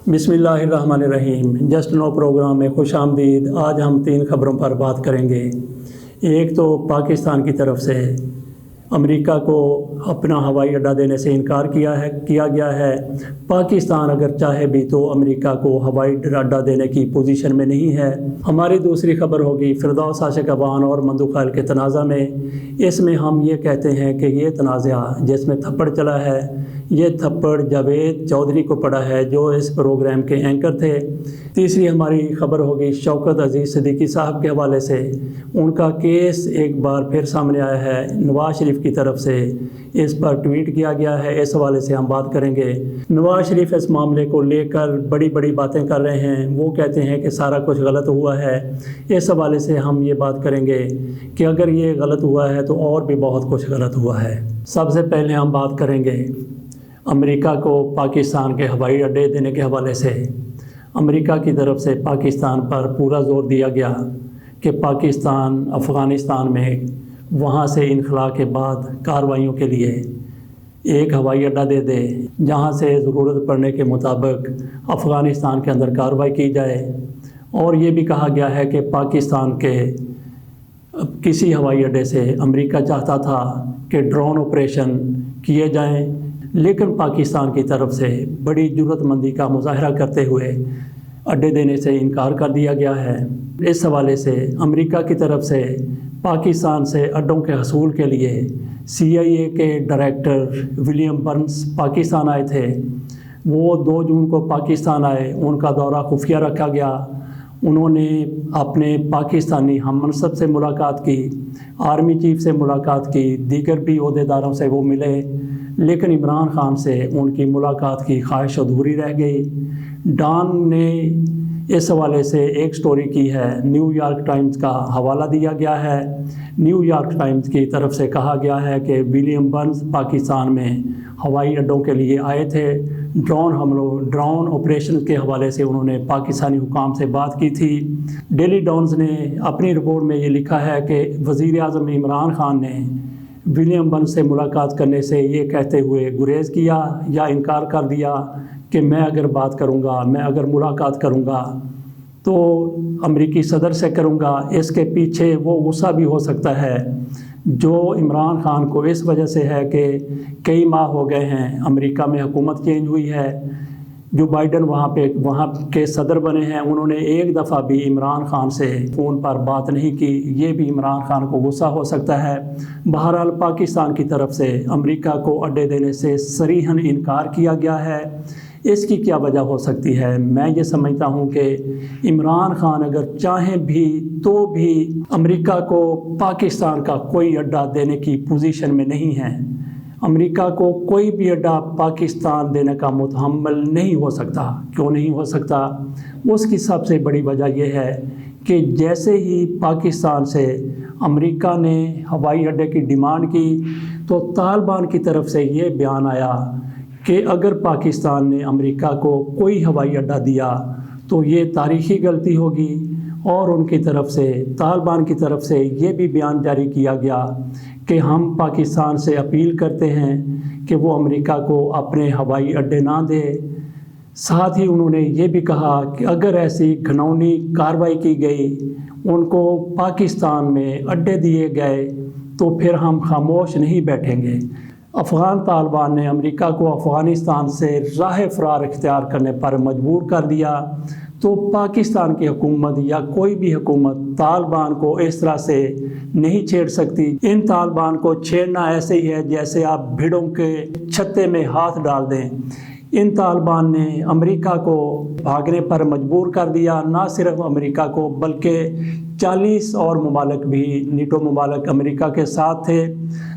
बिस्मिल्लाहिर्रहमानिर्रहीम। Just no programme में खुश आमदीद। आज हम 3 खबरों पर बात करेंगे। एक तो पाकिस्तान की तरफ से अमेरिका को अपना हवाई अड्डा देने से इनकार किया गया है। पाकिस्तान अगर चाहे भी तो अमेरिका को हवाई अड्डा देने की पोजीशन में नहीं है। हमारी दूसरी खबर होगी फिरदौस आशिक अबान और मंदुखाइल के तनाज़ा में। इसमें हम ये कहते हैं कि ये तनाज़ा जिसमें थप्पड़ चला है, ये थप्पड़ जावेद चौधरी को पड़ा है जो इस प्रोग्राम के एंकर थे। तीसरी हमारी खबर होगी शौकत अजीज़ सिद्दीकी साहब के हवाले से। उनका केस एक बार फिर सामने आया है, नवाज शरीफ की तरफ से इस पर ट्वीट किया गया है। इस हवाले से हम बात करेंगे। नवाज शरीफ इस मामले को लेकर बड़ी बड़ी बातें कर रहे हैं। वो कहते हैं कि सारा कुछ गलत हुआ है। इस हवाले से हम ये बात करेंगे कि अगर ये गलत हुआ है तो और भी बहुत कुछ गलत हुआ है। सबसे पहले हम बात करेंगे अमेरिका को पाकिस्तान के हवाई अड्डे देने के हवाले से। अमेरिका की तरफ से पाकिस्तान पर पूरा जोर दिया गया कि पाकिस्तान अफ़गानिस्तान में वहाँ से इनखला के बाद कार्रवाइयों के लिए एक हवाई अड्डा दे दे जहाँ से ज़रूरत पड़ने के मुताबिक अफ़गानिस्तान के अंदर कार्रवाई की जाए। और ये भी कहा गया है कि पाकिस्तान के किसी हवाई अड्डे से अमेरिका चाहता था कि ड्रोन ऑपरेशन किए जाएं, लेकिन पाकिस्तान की तरफ से बड़ी जुर्रतमंदी का मुजाहरा करते हुए अड्डे देने से इनकार कर दिया गया है। इस हवाले से अमेरिका की तरफ से पाकिस्तान से अड्डों के हसूल के लिए CIA के डायरेक्टर विलियम बर्न्स पाकिस्तान आए थे। वो 2 जून को पाकिस्तान आए, उनका दौरा खुफिया रखा गया। उन्होंने अपने पाकिस्तानी हम मनसब से मुलाकात की, आर्मी चीफ से मुलाकात की, दीगर भी ओहदेदारों से वो मिले, लेकिन इमरान खान से उनकी मुलाकात की ख्वाहिश अधूरी रह गई। डॉन ने इस हवाले से एक स्टोरी की है, न्यूयॉर्क टाइम्स का हवाला दिया गया है। न्यूयॉर्क टाइम्स की तरफ से कहा गया है कि विलियम बर्न्स पाकिस्तान में हवाई अड्डों के लिए आए थे। ड्रोन ऑपरेशन के हवाले से उन्होंने पाकिस्तानी हुकाम से बात की थी। डेली डॉन्स ने अपनी रिपोर्ट में ये लिखा है कि वज़ीर आज़म इमरान खान ने विलियम बर्न्स से मुलाकात करने से ये कहते हुए गुरेज किया या इनकार कर दिया कि मैं अगर मुलाकात करूँगा तो अमेरिकी सदर से करूँगा। इसके पीछे वो गुस्सा भी हो सकता है जो इमरान खान को इस वजह से है कि कई माह हो गए हैं अमेरिका में हुकूमत चेंज हुई है। जो बाइडन वहाँ के सदर बने हैं, उन्होंने एक दफ़ा भी इमरान खान से फ़ोन पर बात नहीं की। ये भी इमरान खान को गुस्सा हो सकता है। बहरहाल पाकिस्तान की तरफ से अमेरिका को अड्डे देने से सरीहन इनकार किया गया है। इसकी क्या वजह हो सकती है? मैं ये समझता हूँ कि इमरान खान अगर चाहें भी तो भी अमेरिका को पाकिस्तान का कोई अड्डा देने की पोजीशन में नहीं है। अमेरिका को कोई भी अड्डा पाकिस्तान देने का मुतहम्मल नहीं हो सकता। क्यों नहीं हो सकता? उसकी सबसे बड़ी वजह यह है कि जैसे ही पाकिस्तान से अमेरिका ने हवाई अड्डे की डिमांड की तो तालिबान की तरफ से ये बयान आया कि अगर पाकिस्तान ने अमेरिका को कोई हवाई अड्डा दिया तो ये तारीख़ी गलती होगी। और उनकी तरफ से तालिबान की तरफ से ये भी बयान जारी किया गया कि हम पाकिस्तान से अपील करते हैं कि वो अमेरिका को अपने हवाई अड्डे ना दे। साथ ही उन्होंने ये भी कहा कि अगर ऐसी घिनौनी कार्रवाई की गई, उनको पाकिस्तान में अड्डे दिए गए, तो फिर हम खामोश नहीं बैठेंगे। अफ़गान तालिबान ने अमेरिका को अफ़गानिस्तान से राह फ़रार इख्तियार करने पर मजबूर कर दिया, तो पाकिस्तान की हुकूमत या कोई भी हुकूमत तालिबान को इस तरह से नहीं छेड़ सकती। इन तालिबान को छेड़ना ऐसे ही है जैसे आप भेड़ों के छत्ते में हाथ डाल दें। इन तालिबान ने अमेरिका को भागने पर मजबूर कर दिया। ना सिर्फ अमेरिका को बल्कि 40 और ममालिक भी, नीटो ममालिक अमेरिका के साथ थे।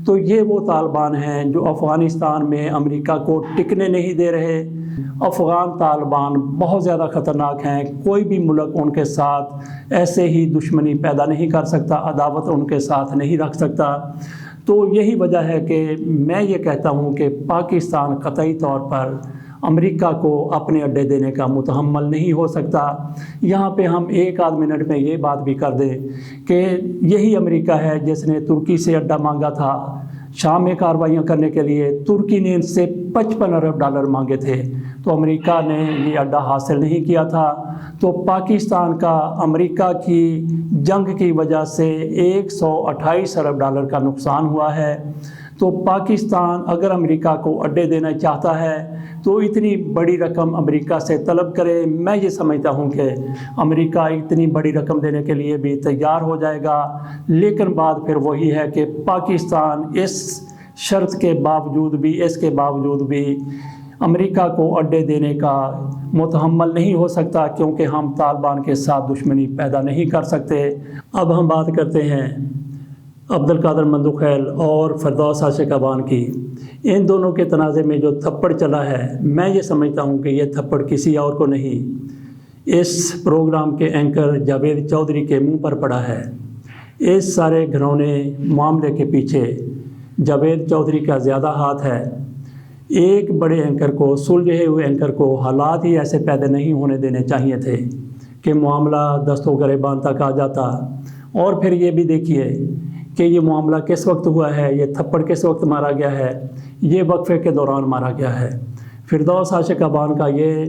तो ये वो तालिबान हैं जो अफ़गानिस्तान में अमेरिका को टिकने नहीं दे रहे। अफ़गान तालिबान बहुत ज़्यादा ख़तरनाक हैं। कोई भी मुल्क उनके साथ ऐसे ही दुश्मनी पैदा नहीं कर सकता, अदावत उनके साथ नहीं रख सकता। तो यही वजह है कि मैं ये कहता हूँ कि पाकिस्तान कतई तौर पर अमेरिका को अपने अड्डे देने का मुतहम्मल नहीं हो सकता। यहाँ पे हम एक आध मिनट में ये बात भी कर दें कि यही अमेरिका है जिसने तुर्की से अड्डा मांगा था शाम में कार्रवाइयाँ करने के लिए। तुर्की ने इनसे $55 अरब मांगे थे। تو امریکہ نے یہ اڈا حاصل نہیں کیا تھا، تو پاکستان کا امریکہ کی جنگ کی وجہ سے 128 ارب ڈالر کا نقصان ہوا ہے۔ تو پاکستان اگر امریکہ کو اڈے دینا چاہتا ہے تو اتنی بڑی رقم امریکہ سے طلب کرے۔ میں یہ سمجھتا ہوں کہ امریکہ اتنی بڑی رقم دینے کے لیے بھی تیار ہو جائے گا، لیکن بات پھر وہی ہے کہ پاکستان اس شرط کے باوجود بھی امریکہ کو اڈے دینے کا متحمل نہیں ہو سکتا، کیونکہ ہم طالبان کے ساتھ دشمنی پیدا نہیں کر سکتے۔ اب ہم بات کرتے ہیں عبدالقادر مندوخیل اور فردوس عاشق ابان کی۔ ان دونوں کے تنازع میں جو تھپڑ چلا ہے، میں یہ سمجھتا ہوں کہ یہ تھپڑ کسی اور کو نہیں، اس پروگرام کے اینکر جاوید چودھری کے منہ پر پڑا ہے۔ اس سارے گھرونے معاملے کے پیچھے جاوید چودھری کا زیادہ ہاتھ ہے۔ ایک بڑے اینکر کو، سلجھے ہوئے اینکر کو حالات ہی ایسے پیدا نہیں ہونے دینے چاہیے تھے کہ معاملہ دست و گریبان تک آ جاتا۔ اور پھر یہ بھی دیکھیے کہ یہ معاملہ کس وقت ہوا ہے، یہ تھپڑ کس وقت مارا گیا ہے، یہ وقفے کے دوران مارا گیا ہے۔ فردوس عاشق ابان کا یہ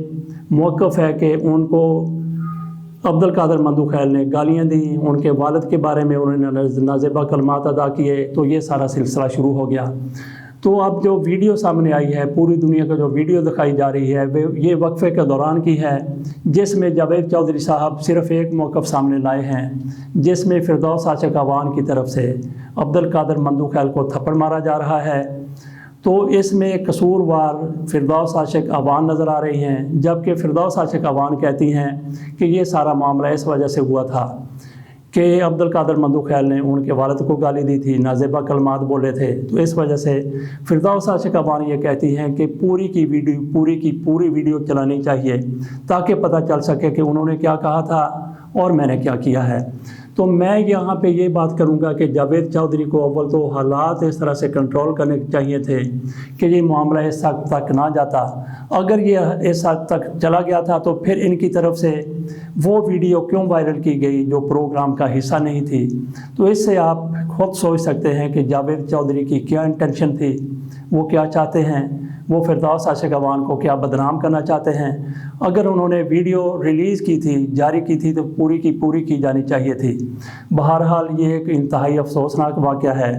موقف ہے کہ ان کو عبدالقادر مندوخیل نے گالیاں دیں، ان کے والد کے بارے میں انہوں نے نازیبہ کلمات ادا کیے، تو یہ سارا سلسلہ شروع ہو گیا۔ تو اب جو ویڈیو سامنے آئی ہے، پوری دنیا کا جو ویڈیو دکھائی جا رہی ہے، یہ وقفے کے دوران کی ہے، جس میں جاوید چودھری صاحب صرف ایک موقف سامنے لائے ہیں، جس میں فردوس عاشق ابان کی طرف سے عبدالقادر مندوخیل کو تھپڑ مارا جا رہا ہے۔ تو اس میں قصوروار فردوس عاشق ابان نظر آ رہی ہیں، جبکہ فردوس عاشق ابان کہتی ہیں کہ یہ سارا معاملہ اس وجہ سے ہوا تھا کہ عبدالقادر مندوخیل نے ان کے والد کو گالی دی تھی، نازیبہ کلمات بولے تھے، تو اس وجہ سے فردوس عاشق ابان یہ کہتی ہیں کہ پوری کی پوری ویڈیو چلانی چاہیے تاکہ پتہ چل سکے کہ انہوں نے کیا کہا تھا اور میں نے کیا کیا ہے۔ تو میں یہاں پہ یہ بات کروں گا کہ جاوید چودھری کو اول تو حالات اس طرح سے کنٹرول کرنے چاہیے تھے کہ یہ معاملہ اس حد تک نہ جاتا۔ اگر یہ اس حد تک چلا گیا تھا تو پھر ان کی طرف سے وہ ویڈیو کیوں وائرل کی گئی جو پروگرام کا حصہ نہیں تھی؟ تو اس سے آپ خود سوچ سکتے ہیں کہ جاوید چودھری کی کیا انٹینشن تھی، وہ کیا چاہتے ہیں، وہ فردوس عاشق ابان کو کیا بدنام کرنا چاہتے ہیں۔ اگر انہوں نے ویڈیو ریلیز کی تھی، جاری کی تھی، تو پوری کی جانی چاہیے تھی۔ بہرحال یہ ایک انتہائی افسوسناک واقعہ ہے،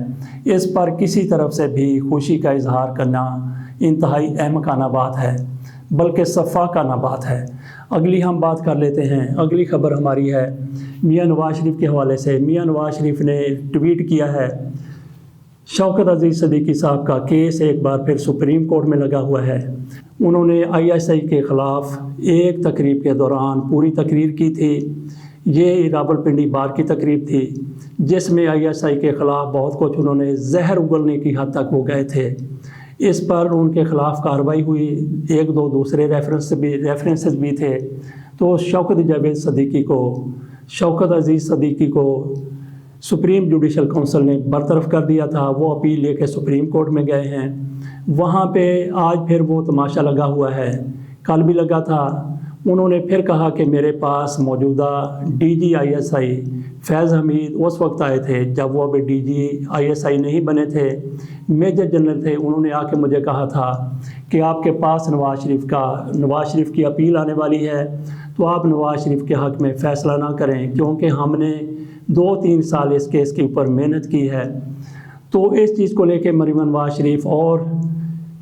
اس پر کسی طرف سے بھی خوشی کا اظہار کرنا انتہائی احمقانہ بات ہے، بلکہ سفاکانہ بات ہے۔ اگلی ہم بات کر لیتے ہیں۔ اگلی خبر ہماری ہے میاں نواز شریف کے حوالے سے۔ میاں نواز شریف نے ٹویٹ کیا ہے، شوکت عزیز صدیقی صاحب کا کیس ایک بار پھر سپریم کورٹ میں لگا ہوا ہے۔ انہوں نے ISI کے خلاف ایک تقریب کے دوران پوری تقریر کی تھی۔ یہ راولپنڈی بار کی تقریب تھی، جس میں ISI کے خلاف بہت کچھ انہوں نے زہر اگلنے کی حد تک وہ گئے تھے۔ اس پر ان کے خلاف کارروائی ہوئی، ایک دو دوسرے ریفرنسز بھی تھے۔ تو شوکت عزیز صدیقی کو سپریم جوڈیشل کونسل نے برطرف کر دیا تھا۔ وہ اپیل لے کے سپریم کورٹ میں گئے ہیں۔ وہاں پہ آج پھر وہ تماشا لگا ہوا ہے، کل بھی لگا تھا۔ انہوں نے پھر کہا کہ میرے پاس موجودہ DG ISI فیض حمید اس وقت آئے تھے جب وہ ابھی DG ISI نہیں بنے تھے، میجر جنرل تھے۔ انہوں نے آ کے مجھے کہا تھا کہ آپ کے پاس نواز شریف کی اپیل آنے والی ہے، تو آپ نواز شریف کے حق میں فیصلہ نہ کریں، کیونکہ ہم نے 2-3 سال اس کیس کے اوپر محنت کی ہے۔ تو اس چیز کو لے کے مریم نواز شریف اور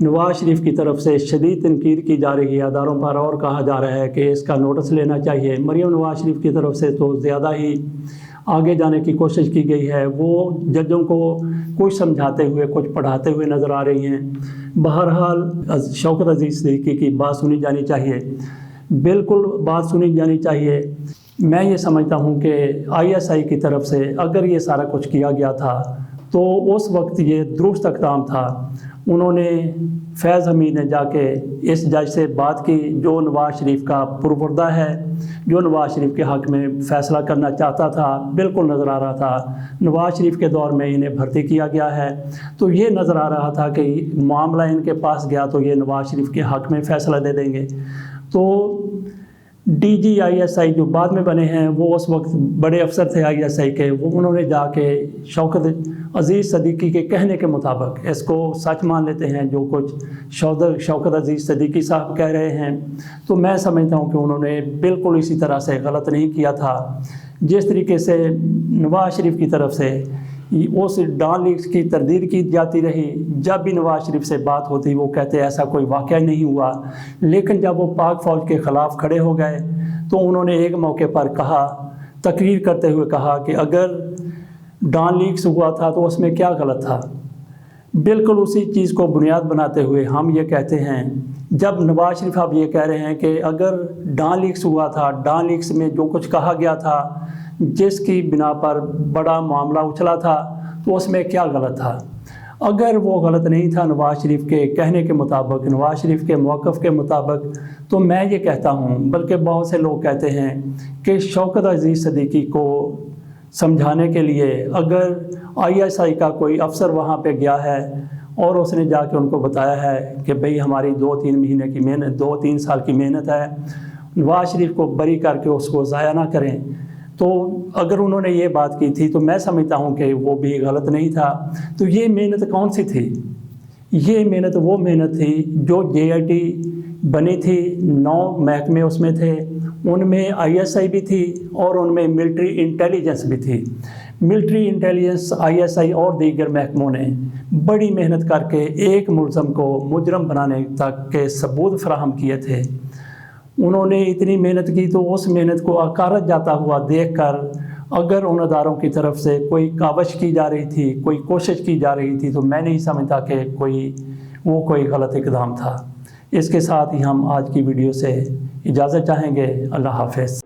نواز شریف کی طرف سے شدید تنقید کی جا رہی ہے اداروں پر، اور کہا جا رہا ہے کہ اس کا نوٹس لینا چاہیے۔ مریم نواز شریف کی طرف سے تو زیادہ ہی آگے جانے کی کوشش کی گئی ہے، وہ ججوں کو کچھ سمجھاتے ہوئے کچھ پڑھاتے ہوئے نظر آ رہی ہیں۔ بہرحال شوکت عزیز صدیقی کی بات سنی جانی چاہیے، بالکل بات سنی جانی چاہیے۔ میں یہ سمجھتا ہوں کہ ISI کی طرف سے اگر یہ سارا کچھ کیا گیا تھا تو اس وقت یہ درست اقدام تھا۔ انہوں نے فیض حمید نے جا کے اس جج سے بات کی جو نواز شریف کا پروردہ ہے، جو نواز شریف کے حق میں فیصلہ کرنا چاہتا تھا۔ بالکل نظر آ رہا تھا نواز شریف کے دور میں انہیں بھرتی کیا گیا ہے، تو یہ نظر آ رہا تھا کہ معاملہ ان کے پاس گیا تو یہ نواز شریف کے حق میں فیصلہ دے دیں گے۔ تو DGISI जो बाद में बने हैं, वो उस वक्त बड़े अफसर थे ISI के, वो उन्होंने जाके शौकत अज़ीज़ सदीकी के कहने के मुताबिक इसको सच मान लेते हैं जो कुछ शौकत अज़ीज़ सदीकी साहब कह रहे हैं। तो मैं समझता हूँ कि उन्होंने बिल्कुल इसी तरह से गलत नहीं किया था। जिस तरीके से नवाज शरीफ की तरफ से उस डॉन लीग की तरदीद की जाती रही, जब भी नवाज शरीफ से बात होती वो कहते ऐसा कोई वाक़या नहीं हुआ, लेकिन जब वो पाक फ़ौज के ख़िलाफ़ खड़े हो गए तो उन्होंने एक मौके पर कहा, तकरीर करते हुए कहा कि अगर डॉन लीग्स हुआ था तो उसमें क्या गलत था। बिल्कुल उसी चीज़ को बुनियाद बनाते हुए हम ये कहते हैं, जब नवाज शरीफ आप ये कह रहे हैं कि अगर डॉन लीग्स हुआ था, डॉन लीग्स में जो कुछ कहा गया था जिसकी बिना पर बड़ा मामला उछला था, तो उसमें क्या गलत था। अगर वो गलत नहीं था नवाज शरीफ के कहने के मुताबिक, नवाज शरीफ के मौक़िफ़ के मुताबिक, तो मैं ये कहता हूँ, बल्कि बहुत से लोग कहते हैं कि शौकत अज़ीज़ सदीकी को समझाने के लिए अगर ISI का कोई अफसर वहाँ पे गया है और उसने जाके उनको बताया है कि भाई हमारी 2-3 महीने की मेहनत, 2-3 साल की मेहनत है, नवाज शरीफ को बरी करके उसको ज़ाया ना करें, तो अगर उन्होंने ये बात की थी तो मैं समझता हूँ कि वो भी गलत नहीं था। तो ये मेहनत कौन सी थी? ये मेहनत वो मेहनत थी जो JIT बनी थी, 9 महकमे उसमें थे, उनमें ISI भी थी और उनमें मिलिट्री इंटेलिजेंस भी थी। मिलिट्री इंटेलिजेंस, ISI और दीगर महकमों ने बड़ी मेहनत करके एक मुलज़म को मुजरम बनाने तक के सबूत फराहम किए थे। उन्होंने इतनी मेहनत की, तो उस मेहनत को अकारत जाता हुआ देखकर अगर उन अदारों की तरफ से कोई कावश की जा रही थी, कोई कोशिश की जा रही थी, तो मैं नहीं समझता कि कोई गलत इक़दाम था। इसके साथ ही हम आज की वीडियो से इजाज़त चाहेंगे। अल्लाह हाफ़िज़।